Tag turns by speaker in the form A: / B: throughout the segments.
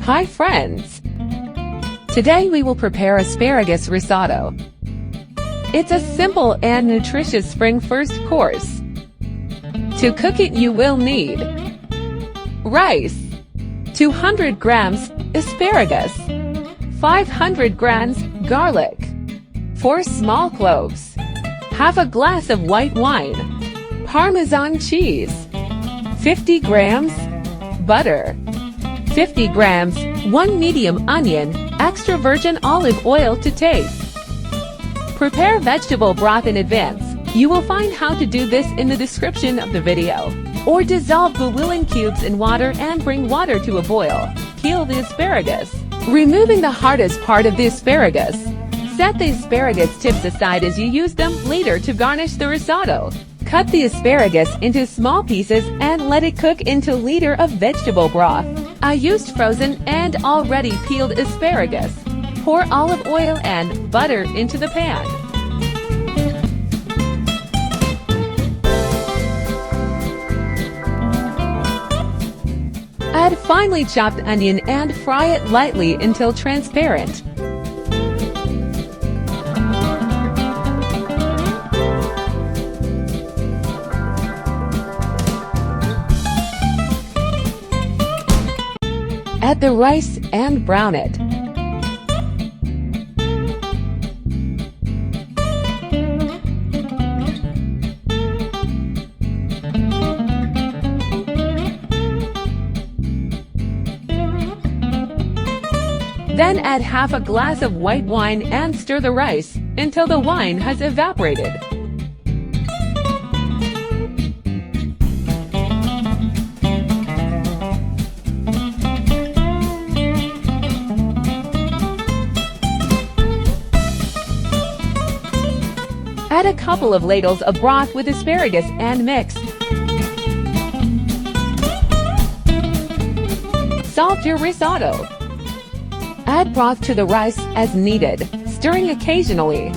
A: Hi friends! Today we will prepare asparagus risotto. It's a simple and nutritious spring first course. To cook it you will need rice, 200 grams asparagus, 500 grams garlic, 4 small cloves, half a glass of white wine, Parmesan cheese, 50 grams butter, 50 grams 1 medium onion, extra virgin olive oil to taste. Prepare vegetable broth in advance. You will find how to do this in the description of the video. Or dissolve bouillon cubes in water and bring water to a boil. Peel the asparagus, removing the hardest part of the asparagus. Set the asparagus tips aside as you use them later to garnish the risotto. Cut the asparagus into small pieces and let it cook into a liter of vegetable broth. I used frozen and already peeled asparagus. Pour olive oil and butter into the pan. Add finely chopped onion and fry it lightly until transparent. Add the rice and brown it. Then add half a glass of white wine and stir the rice until the wine has evaporated. Add a couple of ladles of broth with asparagus and mix. Salt your risotto. Add broth to the rice as needed, stirring occasionally.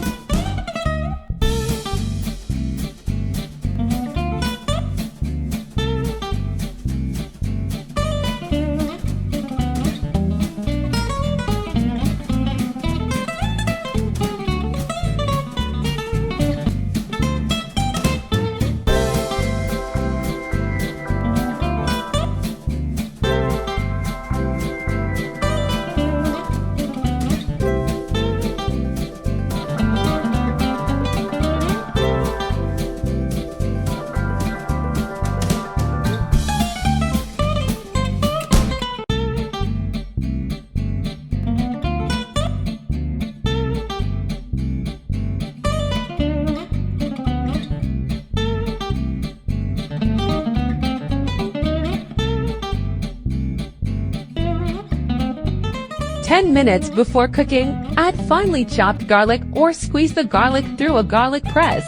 A: "10 minutes before cooking, add finely chopped garlic or squeeze the garlic through a garlic press.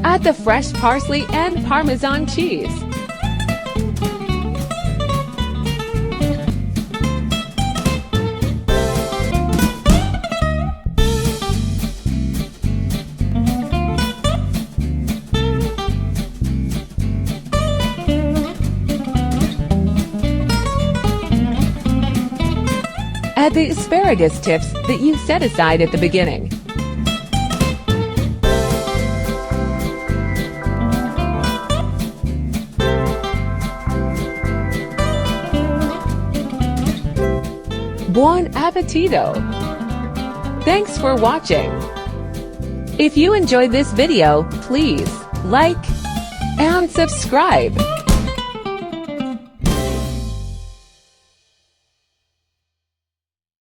A: Add the fresh parsley and Parmesan cheese. Add the asparagus tips that you set aside at the beginning. Buon appetito! Thanks for watching. If you enjoyed this video, please like and subscribe.